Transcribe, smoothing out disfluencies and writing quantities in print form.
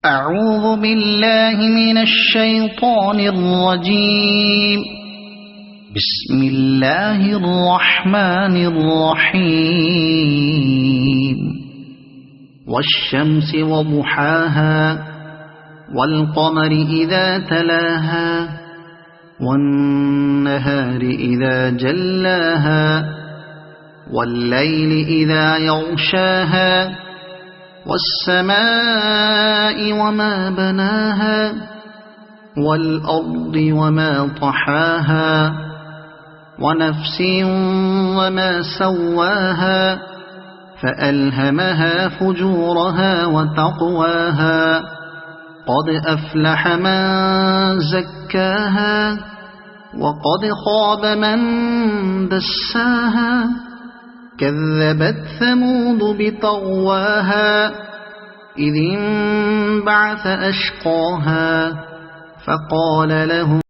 أعوذ بالله من الشيطان الرجيم. بسم الله الرحمن الرحيم. والشمس وضحاها والقمر إذا تلاها والنهار إذا جلاها والليل إذا يغشاها والسماء وما بناها والأرض وما طحاها ونفس وما سواها فألهمها فجورها وتقواها قد أفلح من زكاها وقد خاب من دساها كذبت ثمود بطغواها إذ انبعث أشقاها فقال لهم